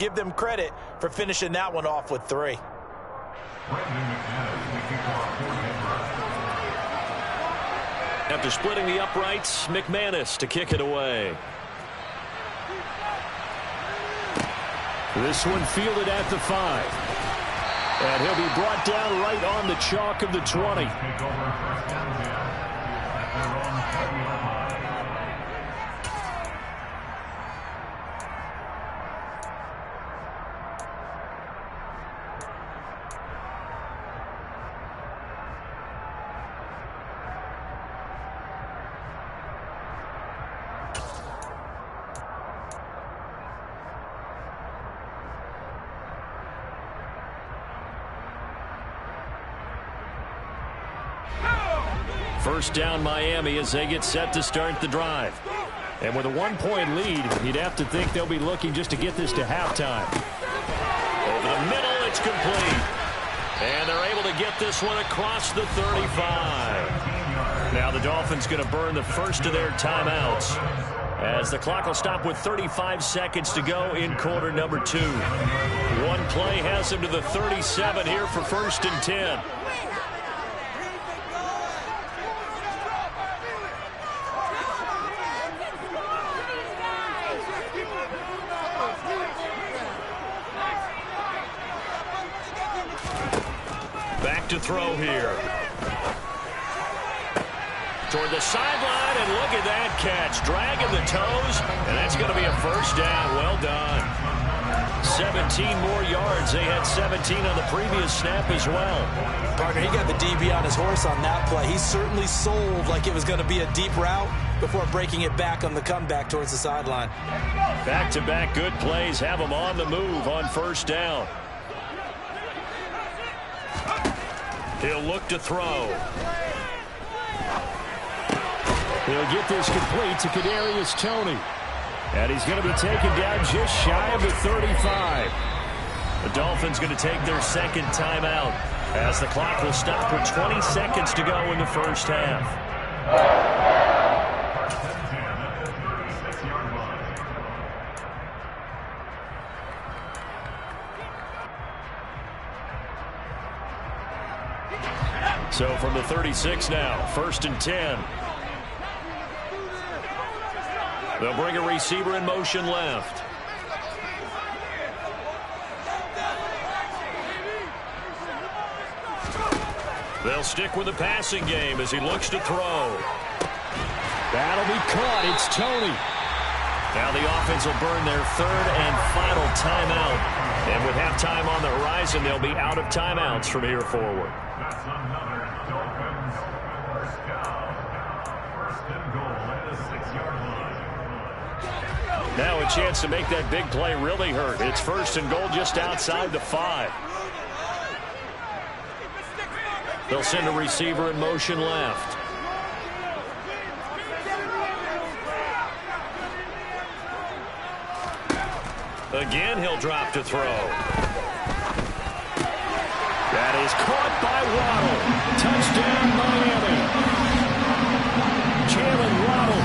Give them credit for finishing that one off with 3. After splitting the uprights, McManus to kick it away. This one fielded at the 5. And he'll be brought down right on the chalk of the 20. First down Miami as they get set to start the drive. And with a 1-point lead, you'd have to think they'll be looking just to get this to halftime. Over the middle, it's complete. And they're able to get this one across the 35. Now the Dolphins going to burn the first of their timeouts, as the clock will stop with 35 seconds to go in quarter number 2. One play has them to the 37 here for 1st and 10. To throw here. Toward the sideline, and look at that catch. Dragging the toes, and that's going to be a first down. Well done. 17 more yards. They had 17 on the previous snap as well. Partner, he got the DB on his horse on that play. He certainly sold like it was going to be a deep route before breaking it back on the comeback towards the sideline. Back-to-back good plays have them on the move on first down. He'll look to throw. He'll get this complete to Kadarius Toney. And he's going to be taken down just shy of the 35. The Dolphins going to take their second timeout as the clock will stop with 20 seconds to go in the first half. So from the 36 now, 1st and 10. They'll bring a receiver in motion left. They'll stick with the passing game as he looks to throw. That'll be caught. It's Toney. Now the offense will burn their 3rd and final timeout. And with halftime on the horizon, they'll be out of timeouts from here forward. Now a chance to make that big play really hurt. It's 1st and goal just outside the 5. They'll send a receiver in motion left. Again, he'll drop to throw. That is caught by Waddle. Touchdown, Miami. Jalen Waddle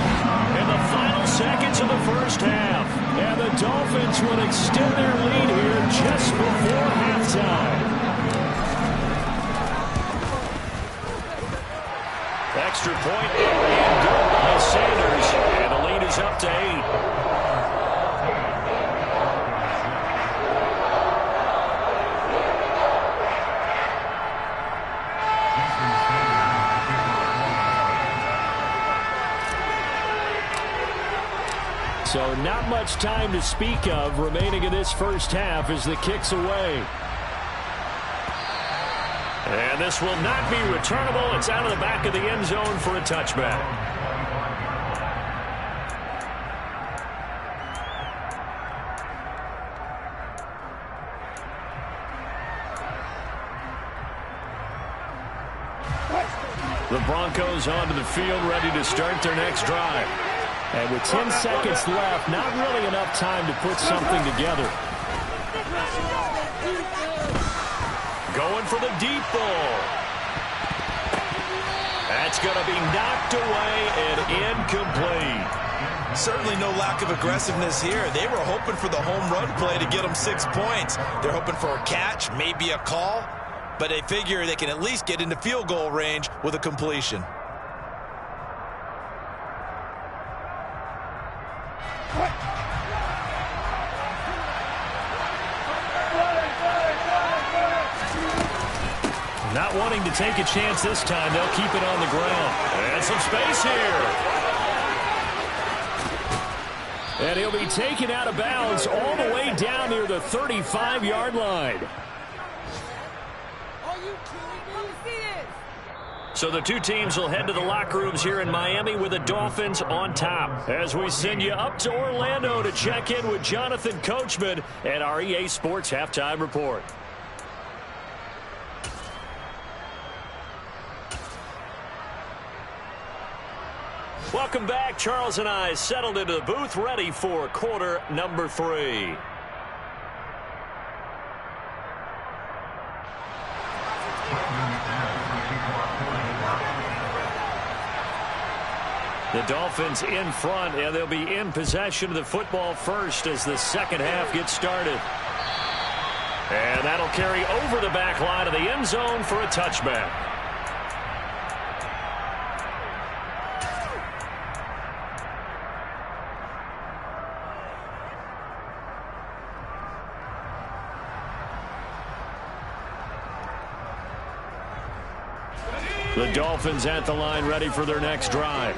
in the final seconds of the first half. And the Dolphins will extend their lead here just before halftime. Extra point and good by Sanders. And the lead is up to 8. So not much time to speak of remaining in this first half as the kick's away. And this will not be returnable. It's out of the back of the end zone for a touchback. The Broncos onto the field, ready to start their next drive. And with 10 seconds left, not really enough time to put something together. Going for the deep ball. That's going to be knocked away and incomplete. Certainly no lack of aggressiveness here. They were hoping for the home run play to get them 6 points. They're hoping for a catch, maybe a call, but they figure they can at least get into field goal range with a completion. Not wanting to take a chance this time, they'll keep it on the ground. And some space here. And he'll be taken out of bounds all the way down near the 35-yard line. Are you kidding me? So the two teams will head to the locker rooms here in Miami with the Dolphins on top. As we send you up to Orlando to check in with Jonathan Coachman at our EA Sports Halftime Report. Welcome back. Charles and I settled into the booth, ready for quarter number 3. The Dolphins in front, and they'll be in possession of the football first as the second half gets started. And that'll carry over the back line of the end zone for a touchback. The Dolphins at the line, ready for their next drive.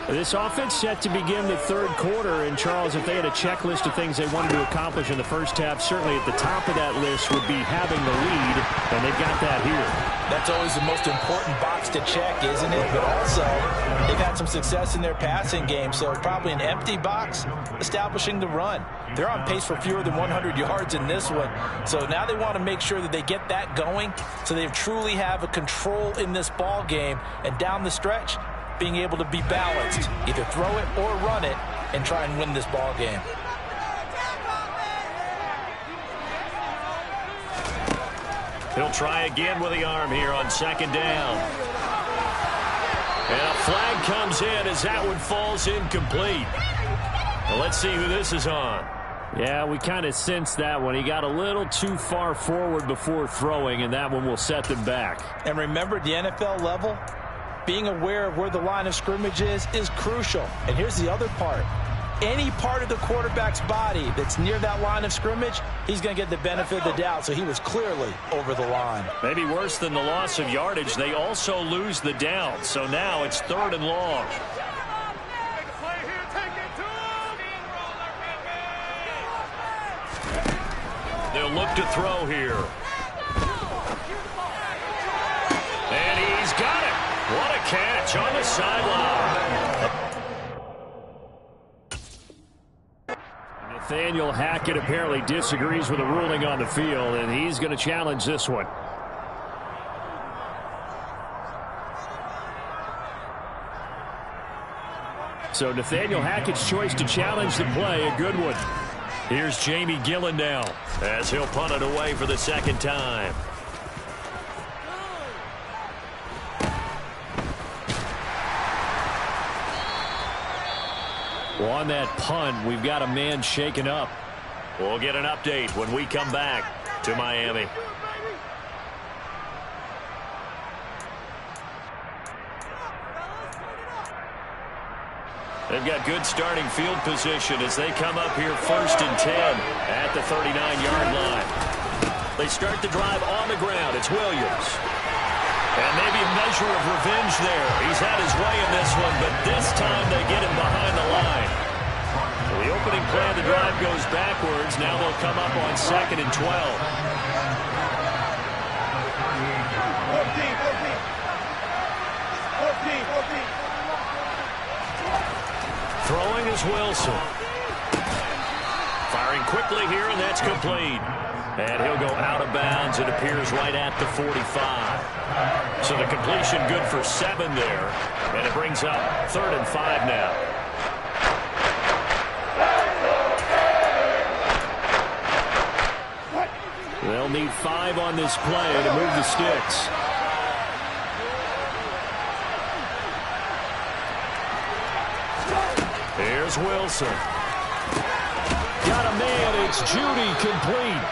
This offense set to begin the third quarter. And, Charles, if they had a checklist of things they wanted to accomplish in the first half, certainly at the top of that list would be having the lead, and they've got that here. That's always the most important box to check, isn't it? But also, they've had some success in their passing game, so probably an empty box establishing the run. They're on pace for fewer than 100 yards in this one, so now they want to make sure that they get that going so they truly have a control in this ball game, and down the stretch, being able to be balanced, either throw it or run it, and try and win this ball game. He'll try again with the arm here on second down. And a flag comes in as that one falls incomplete. Well, let's see who this is on. Yeah, we kind of sensed that one. He got a little too far forward before throwing, and that one will set them back. And remember, the NFL level, being aware of where the line of scrimmage is crucial. And here's the other part. Any part of the quarterback's body that's near that line of scrimmage, he's going to get the benefit of the doubt. So he was clearly over the line. Maybe worse than the loss of yardage, they also lose the down. So now it's 3rd and long. They'll look to throw here. And he's got it. What a catch on the sideline. Nathaniel Hackett apparently disagrees with the ruling on the field, and he's going to challenge this one. So Nathaniel Hackett's choice to challenge the play, a good one. Here's Jamie Gillen now as he'll punt it away for the second time. Well, on that punt, we've got a man shaken up. We'll get an update when we come back to Miami. They've got good starting field position as they come up here 1st and 10 at the 39-yard line. They start the drive on the ground. It's Williams. And maybe a measure of revenge there. He's had his way in this one, but this time they get him behind the line. So the opening play of the drive goes backwards. Now they'll come up on 2nd and 12. Throwing is Wilson. Firing quickly here, and that's complete. And he'll go out of bounds. It appears right at the 45. So the completion good for 7 there. And it brings up 3rd and 5 now. They'll need 5 on this play to move the sticks. Here's goes Wilson. Got a man. It's Judy complete.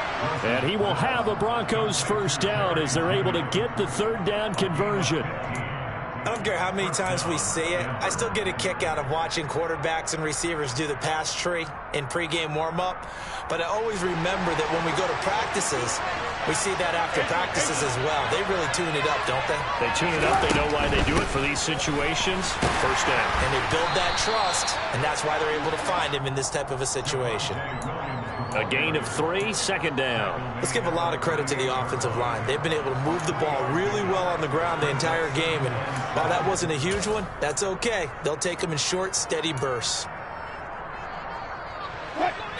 And he will have the Broncos first down as they're able to get the third down conversion. I don't care how many times we see it. I still get a kick out of watching quarterbacks and receivers do the pass tree in pregame warm-up. But I always remember that when we go to practices, we see that after practices as well. They really tune it up, don't they? They tune it up. They know why they do it for these situations. First down. And they build that trust, and that's why they're able to find him in this type of a situation. A gain of 3, second down. Let's give a lot of credit to the offensive line. They've been able to move the ball really well on the ground the entire game, and while that wasn't a huge one, that's okay. They'll take them in short, steady bursts.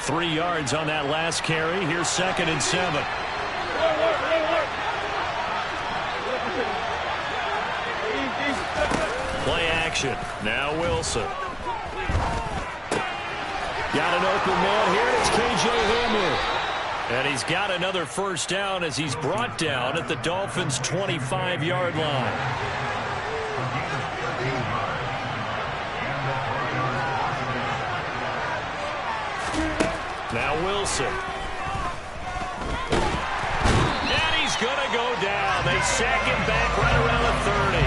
3 yards on that last carry. Here's 2nd and 7. Play action. Now Wilson. Got an open man here. It's K.J. Hamler. And he's got another first down as he's brought down at the Dolphins' 25-yard line. Now Wilson. And he's going to go down. They sack him back right around the 30.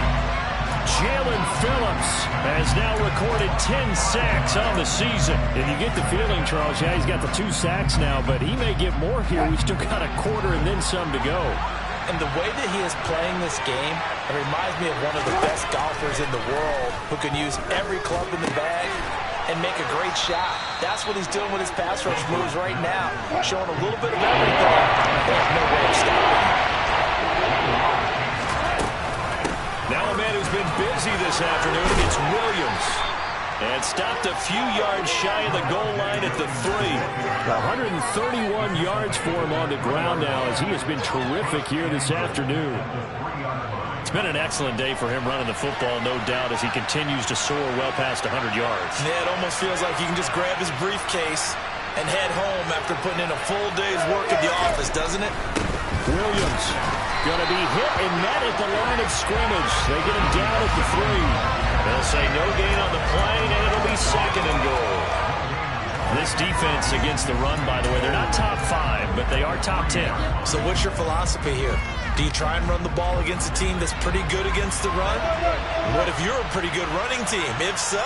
Jalen Phillips has now recorded 10 sacks on the season. And you get the feeling, Charles, yeah, he's got the 2 sacks now, but he may get more here. We've still got a quarter and then some to go. And the way that he is playing this game, it reminds me of one of the best golfers in the world who can use every club in the bag and make a great shot. That's what he's doing with his pass rush moves right now, showing a little bit of everything. They have no way of stopping him. Now a man who's been busy this afternoon, it's Williams. And stopped a few yards shy of the goal line at the 3. 131 yards for him on the ground now as he has been terrific here this afternoon. It's been an excellent day for him running the football, no doubt, as he continues to soar well past 100 yards. Yeah, it almost feels like he can just grab his briefcase and head home after putting in a full day's work at the office, doesn't it? Williams going to be hit and met at the line of scrimmage. They get him down at the 3. They'll say no gain on the play, and it'll be 2nd and goal. This defense against the run, by the way, they're not top 5, but they are top 10. So what's your philosophy here? Do you try and run the ball against a team that's pretty good against the run? What if you're a pretty good running team? If so,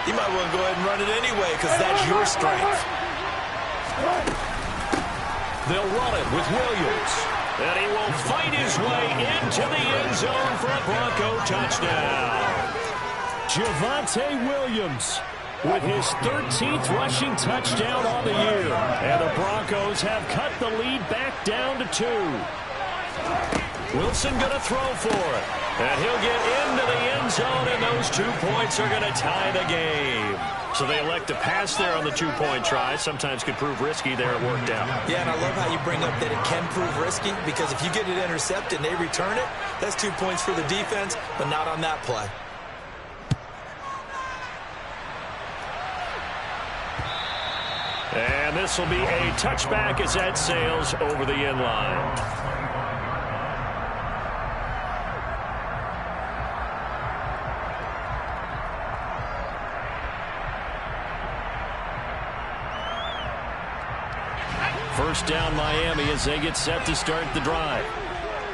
you might want to go ahead and run it anyway because that's your strength. They'll run it with Williams. And he will fight his way into the end zone for a Bronco touchdown. Javonte Williams with his 13th rushing touchdown on the year. And the Broncos have cut the lead back down to 2. Wilson going to throw for it. And he'll get into the end zone, and those 2 points are going to tie the game. So they elect to pass there on the 2-point try. Sometimes could prove risky there. It worked out. Yeah, and I love how you bring up that it can prove risky because if you get it intercepted and they return it, that's 2 points for the defense, but not on that play. And this will be a touchback as that sails over the end line. First down Miami as they get set to start the drive.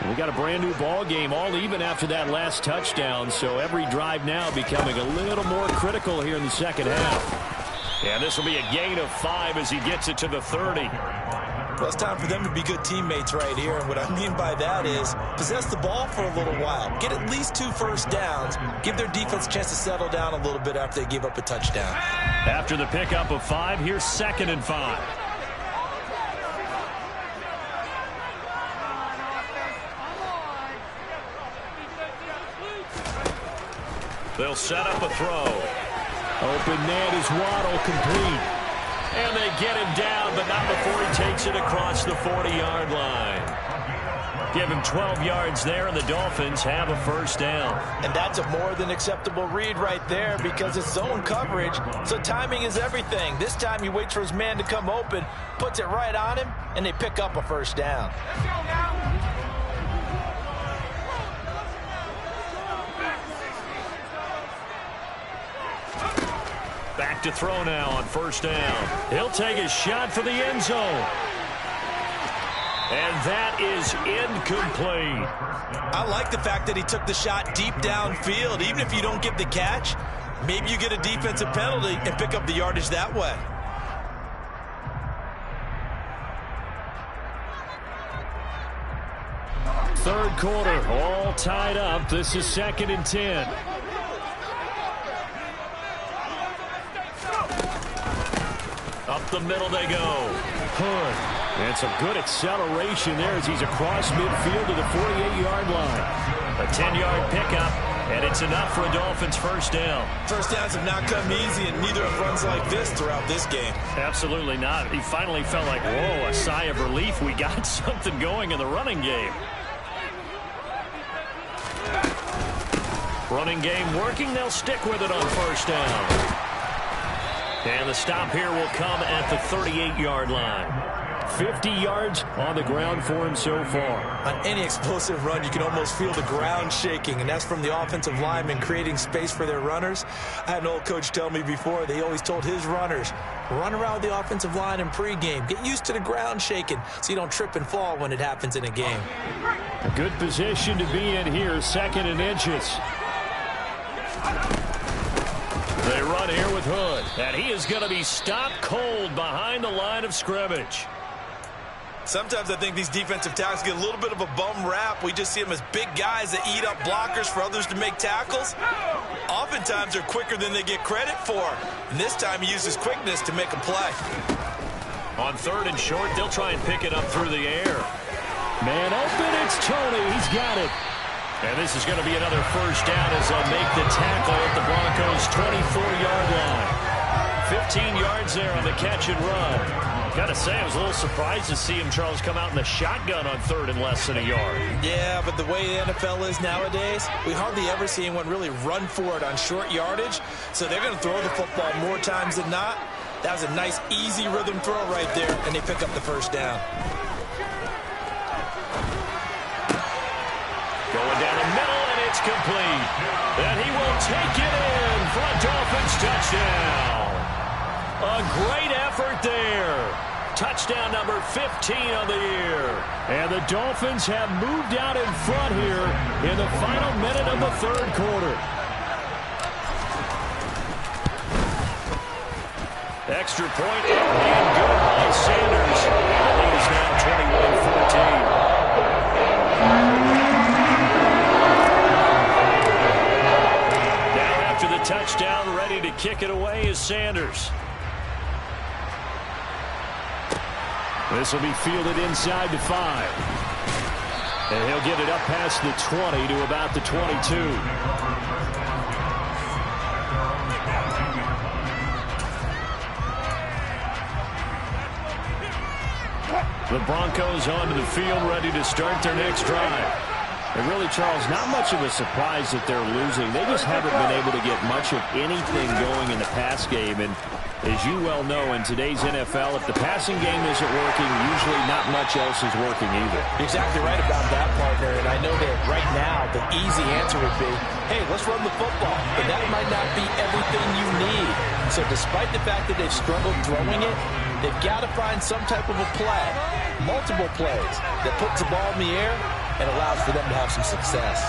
We got a brand new ball game, all even after that last touchdown, so every drive now becoming a little more critical here in the second half. And this will be a gain of 5 as he gets it to the 30. Well, it's time for them to be good teammates right here, and what I mean by that is possess the ball for a little while. Get at least 2 first downs. Give their defense a chance to settle down a little bit after they give up a touchdown. After the pickup of 5, here's 2nd and 5. They'll set up a throw. Open man is Waddle, complete. And they get him down, but not before he takes it across the 40-yard line. Give him 12 yards there, and the Dolphins have a first down. And that's a more than acceptable read right there because it's zone coverage, so timing is everything. This time he waits for his man to come open, puts it right on him, and they pick up a first down. Let's go now. Back to throw now on first down. He'll take a shot for the end zone. And that is incomplete. I like the fact that he took the shot deep downfield. Even if you don't get the catch, maybe you get a defensive penalty and pick up the yardage that way. Third quarter, all tied up. This is 2nd and 10. Up the middle they go. Hood. And some good acceleration there as he's across midfield to the 48-yard line. A 10-yard pickup, and it's enough for a Dolphins first down. First downs have not come easy, and neither have runs like this throughout this game. Absolutely not. He finally felt like, whoa, a sigh of relief. We got something going in the running game. Running game working. They'll stick with it on first down. And the stop here will come at the 38-yard line. 50 yards on the ground for him so far. On any explosive run, you can almost feel the ground shaking, and that's from the offensive linemen creating space for their runners. I had an old coach tell me before, they always told his runners, run around the offensive line in pregame. Get used to the ground shaking so you don't trip and fall when it happens in a game. A good position to be in here, 2nd and inches. They run here with Hood, and he is going to be stopped cold behind the line of scrimmage. Sometimes I think these defensive tackles get a little bit of a bum rap. We just see them as big guys that eat up blockers for others to make tackles. Oftentimes they're quicker than they get credit for. And this time he uses quickness to make a play. On 3rd and short, they'll try and pick it up through the air. Man open, it's Tony. He's got it. And this is going to be another first down as they'll make the tackle at the Broncos' 24-yard line. 15 yards there on the catch and run. Gotta say, I was a little surprised to see him, Charles, come out in the shotgun on 3rd and less than a yard. Yeah, but the way the NFL is nowadays, we hardly ever see anyone really run for it on short yardage. So they're going to throw the football more times than not. That was a nice, easy rhythm throw right there, and they pick up the first down. Going down the middle, and it's complete. And he will take it in for a Dolphins touchdown. A great effort there. Touchdown number 15 on the year. And the Dolphins have moved out in front here in the final minute of the 3rd quarter. Extra point and good by Sanders. The lead is now 21-14. Now after the touchdown, ready to kick it away is Sanders. This will be fielded inside the 5. And he'll get it up past the 20 to about the 22. The Broncos onto the field, ready to start their next drive. And really, Charles, not much of a surprise that they're losing. They just haven't been able to get much of anything going in the pass game. And as you well know, in today's NFL, if the passing game isn't working, usually not much else is working either. You're exactly right about that, partner. And I know that right now the easy answer would be, hey, let's run the football. But that might not be everything you need. So despite the fact that they've struggled throwing it, they've got to find some type of a play, multiple plays, that puts the ball in the air and allows for them to have some success.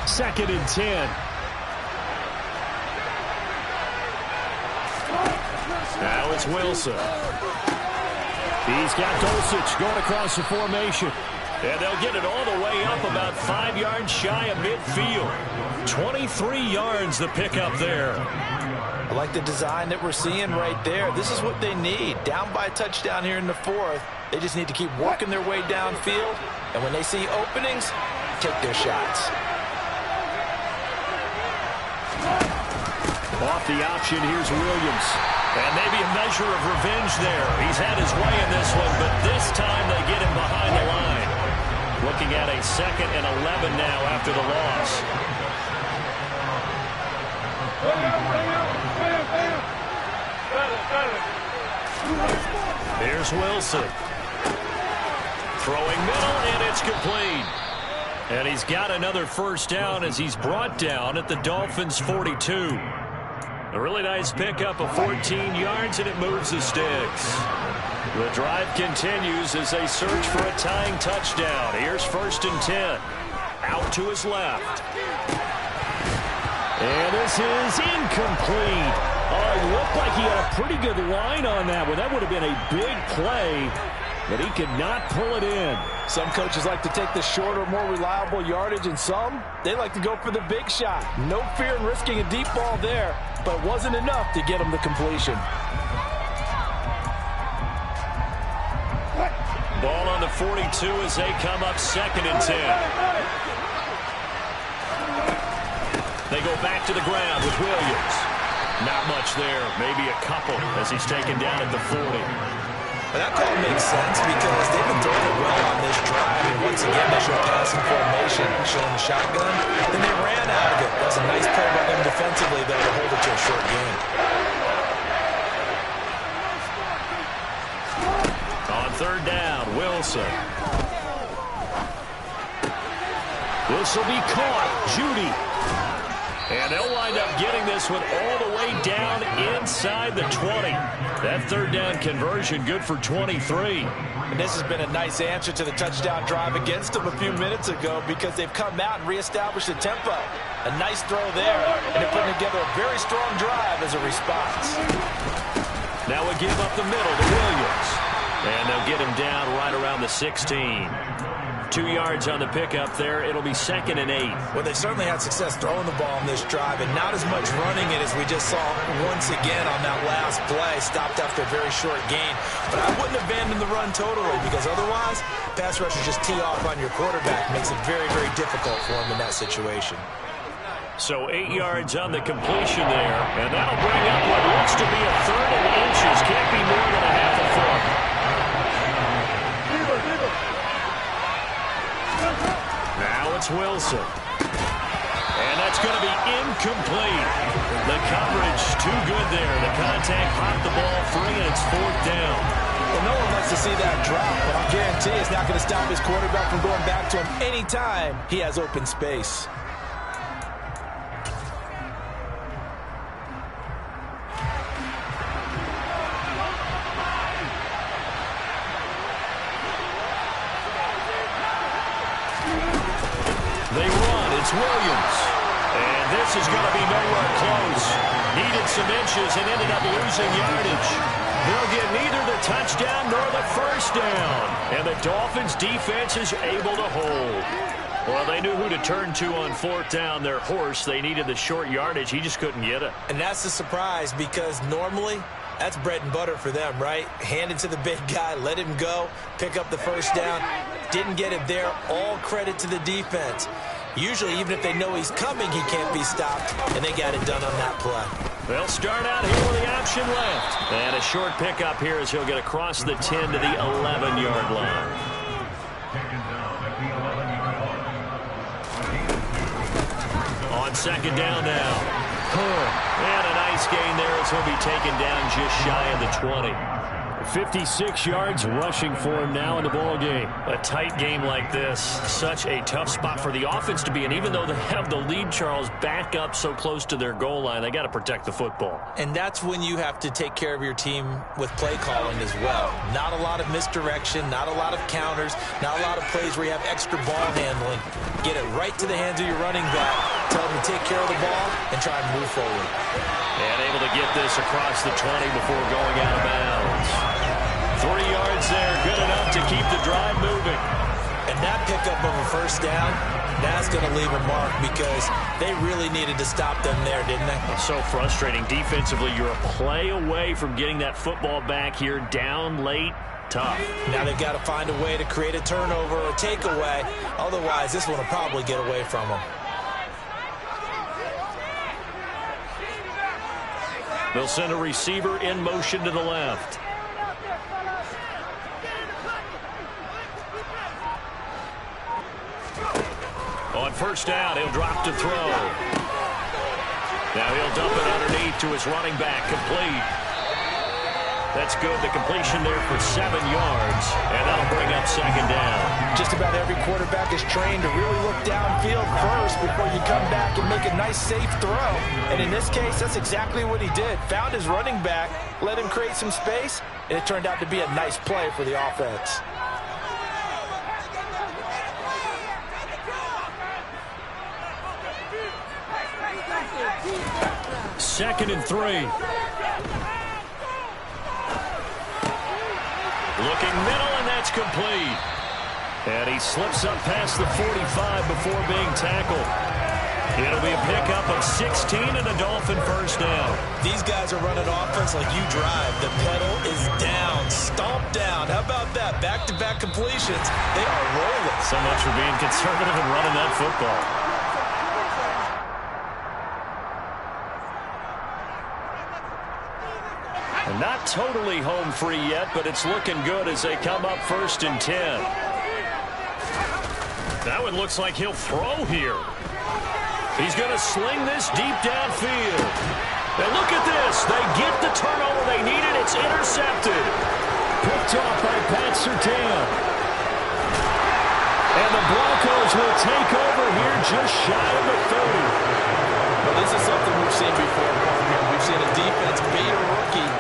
Second and 10. Now it's Wilson. He's got Dulcich going across the formation. And they'll get it all the way up about 5 yards shy of midfield. 23 yards the pickup there. I like the design that we're seeing right there. This is what they need. Down by a touchdown here in the 4th. They just need to keep working their way downfield. And when they see openings, take their shots. Off the option, here's Williams. And maybe a measure of revenge there. He's had his way in this one, but this time they get him behind the line. Looking at a 2nd and 11 now after the loss. Here's Wilson. Throwing middle, and it's complete. And he's got another first down as he's brought down at the Dolphins' 42. A really nice pickup of 14 yards, and it moves the sticks. The drive continues as they search for a tying touchdown. Here's 1st and 10. Out to his left. And this is incomplete. Oh, it looked like he had a pretty good line on that one. That would have been a big play, but he could not pull it in. Some coaches like to take the shorter, more reliable yardage, and some, they like to go for the big shot. No fear in risking a deep ball there, but wasn't enough to get him the completion. Ball on the 42 as they come up 2nd and 10. They go back to the ground with Williams. Not much there, maybe a couple as he's taken down at the 40. And that call makes sense because they've been throwing it well on this drive. And once again, they show passing formation, showing the shotgun. Then they ran out of it. That was a nice play by them defensively, though, to hold it to a short game. On 3rd down, Wilson. This will be caught. Judy. And they'll wind up getting this one all the way down inside the 20. That 3rd down conversion good for 23. And this has been a nice answer to the touchdown drive against them a few minutes ago because they've come out and reestablished the tempo. A nice throw there, and they're putting together a very strong drive as a response. Now we give up the middle to Williams. And they'll get him down right around the 16. 2 yards on the pickup there. It'll be 2nd and 8. Well, they certainly had success throwing the ball on this drive, and not as much running it as we just saw once again on that last play. Stopped after a very short gain. But I wouldn't abandon the run totally because otherwise, pass rushers just tee off on your quarterback. Makes it very, very difficult for him in that situation. So 8 yards on the completion there, and that'll bring up what looks to be a 3rd and inches. Can't be more than a half a foot. Now it's Wilson. And that's going to be incomplete. The coverage too good there. The contact popped the ball free, and it's 4th down. Well, no one likes to see that drop, but I'll guarantee it's not going to stop his quarterback from going back to him anytime he has open space. They run. It's Williams. And this is going to be nowhere close. Needed some inches and ended up losing yardage. They'll get neither the touchdown nor the first down. And the Dolphins' defense is able to hold. Well, they knew who to turn to on 4th down. Their horse, they needed the short yardage. He just couldn't get it. And that's the surprise because normally that's bread and butter for them, right? Hand it to the big guy, let him go, pick up the first down. Didn't get it there. All credit to the defense. Usually, even if they know he's coming, he can't be stopped, and they got it done on that play. They'll start out here with the option left. And a short pickup here as he'll get across the 10 to the 11-yard line. On 2nd down now. And a nice gain there as he'll be taken down just shy of the 20. 56 yards rushing for him now in the ball game. A tight game like this, such a tough spot for the offense to be in. Even though they have the lead, Charles, back up so close to their goal line, they got to protect the football. And that's when you have to take care of your team with play calling as well. Not a lot of misdirection, not a lot of counters, not a lot of plays where you have extra ball handling. Get it right to the hands of your running back, tell them to take care of the ball, and try and move forward. And able to get this across the 20 before going out of bounds. 3 yards there, good enough to keep the drive moving. And that pickup of a first down, that's going to leave a mark because they really needed to stop them there, didn't they? So frustrating. Defensively, you're a play away from getting that football back here down late. Tough. Now they've got to find a way to create a turnover or takeaway. Otherwise, this one will probably get away from them. They'll send a receiver in motion to the left. On first down, he'll drop to throw. Now he'll dump it underneath to his running back, complete. That's good. The completion there for 7 yards, and that'll bring up second down. Just about every quarterback is trained to really look downfield first before you come back and make a nice, safe throw. And in this case, that's exactly what he did. Found his running back, let him create some space, and it turned out to be a nice play for the offense. Second and 3. Looking middle, and that's complete. And he slips up past the 45 before being tackled. It'll be a pickup of 16 and a Dolphin first down. These guys are running offense like you drive. The pedal is down, stomped down. How about that? Back-to-back completions. They are rolling. So much for being conservative and running that football. Not totally home free yet, but it's looking good as they come up first and 10. That one looks like he'll throw here. He's going to sling this deep downfield. And look at this. They get the turnover they needed. It's intercepted. Picked off by Pat Surtain. And the Broncos will take over here just shy of the 30. Well, this is something we've seen before, partner. We've seen a defense beat a rookie,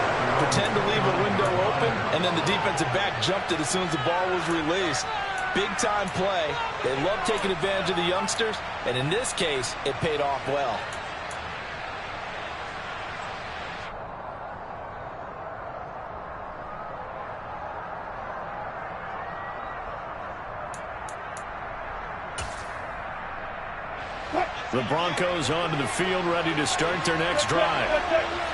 pretend to leave a window open, and then the defensive back jumped it as soon as the ball was released. Big-time play. They love taking advantage of the youngsters, and in this case, it paid off well. The Broncos onto the field, ready to start their next drive.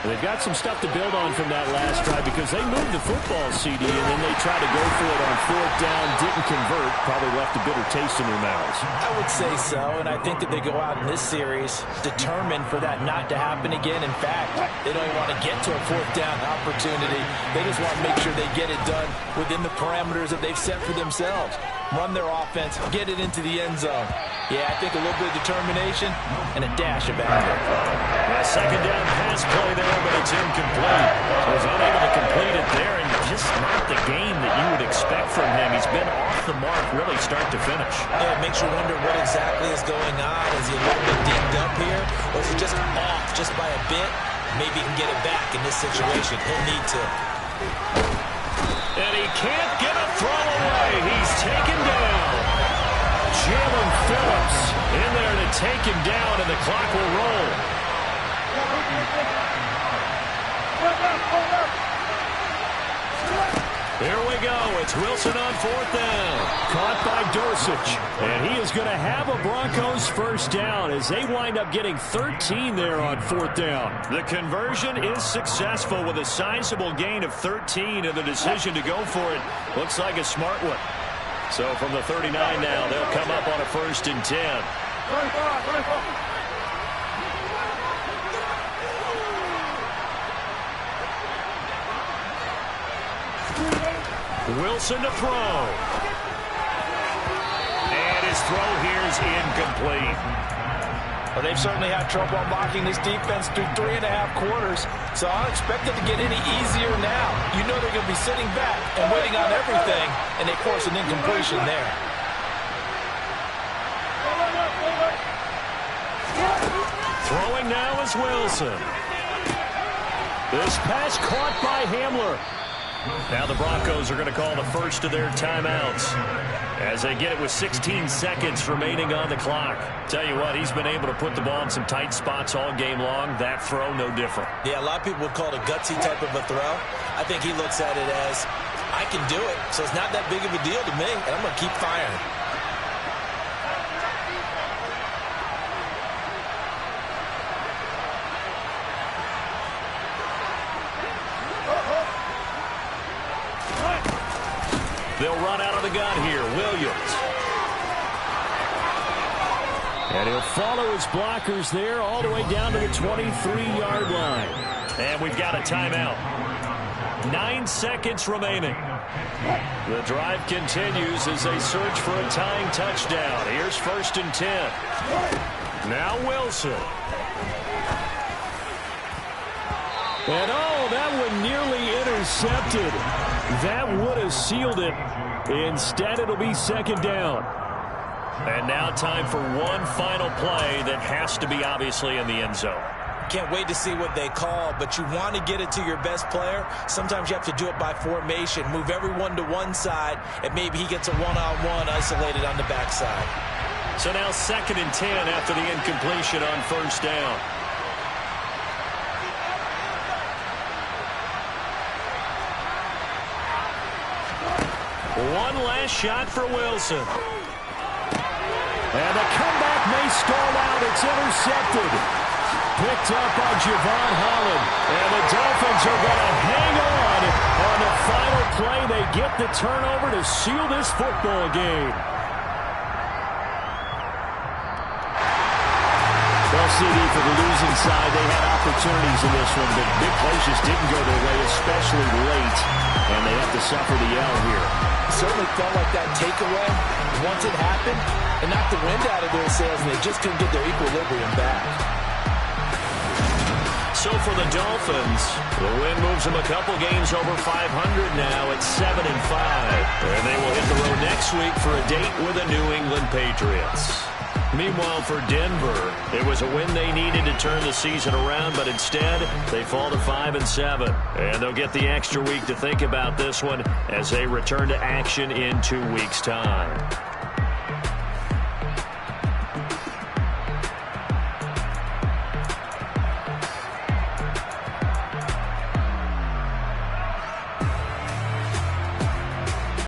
They've got some stuff to build on from that last drive because they moved the football, CD, and then they tried to go for it on fourth down, didn't convert, probably left a bitter taste in their mouths. I would say so, and I think that they go out in this series determined for that not to happen again. In fact, they don't even want to get to a fourth down opportunity. They just want to make sure they get it done within the parameters that they've set for themselves. Run their offense, get it into the end zone. Yeah, I think a little bit of determination and a dash of anger. Yeah, second down pass play there, but it's incomplete. So he's unable to complete it there, and just not the game that you would expect from him. He's been off the mark really start to finish. Yeah, it makes you wonder what exactly is going on. Is he a little bit dinged up here, or is he just off just by a bit? Maybe he can get it back in this situation. He'll need to. And he can't get a throw away. He's taken down. Jalen Phillips in there to take him down, and the clock will roll. Here we go. It's Wilson on fourth down. Caught by Dosich. And he is going to have a Broncos first down as they wind up getting 13 there on fourth down. The conversion is successful with a sizable gain of 13, and the decision to go for it looks like a smart one. So from the 39 now, they'll come up on a first and 10. Wilson to throw. And his throw here is incomplete. Well, they've certainly had trouble unlocking this defense through 3.5 quarters, so I don't expect it to get any easier now. You know they're going to be sitting back and waiting on everything, and they force an incompletion there. Throwing now is Wilson. This pass caught by Hamler. Now the Broncos are going to call the first of their timeouts as they get it with 16 seconds remaining on the clock. Tell you what, he's been able to put the ball in some tight spots all game long. That throw, no different. Yeah, a lot of people would call it a gutsy type of a throw. I think he looks at it as, I can do it, so it's not that big of a deal to me, and I'm going to keep firing. They'll run out of the gun here. Williams. And he'll follow his blockers there all the way down to the 23-yard line. And we've got a timeout. 9 seconds remaining. The drive continues as they search for a tying touchdown. Here's 1st and 10. Now Wilson. And that one nearly intercepted. That would have sealed it. Instead, it'll be 2nd down. And now time for one final play that has to be obviously in the end zone. Can't wait to see what they call, but you want to get it to your best player. Sometimes you have to do it by formation. Move everyone to one side, and maybe he gets a one-on-one isolated on the backside. So now 2nd and 10 after the incompletion on 1st down. One last shot for Wilson. And the comeback may stall out. It's intercepted. Picked up by Javon Holland. And the Dolphins are going to hang on the final play. They get the turnover to seal this football game. Well, CD, for the losing side, they had opportunities in this one, but big plays just didn't go their way, especially late. And they have to suffer the L here. Certainly felt like that takeaway, once it happened, it knocked the wind out of their sails, and they just couldn't get their equilibrium back. So for the Dolphins, the win moves them a couple games over 500 now at 7-5. And they will hit the road next week for a date with the New England Patriots. Meanwhile, for Denver, it was a win they needed to turn the season around, but instead, they fall to 5-7. And they'll get the extra week to think about this one as they return to action in 2 weeks' time.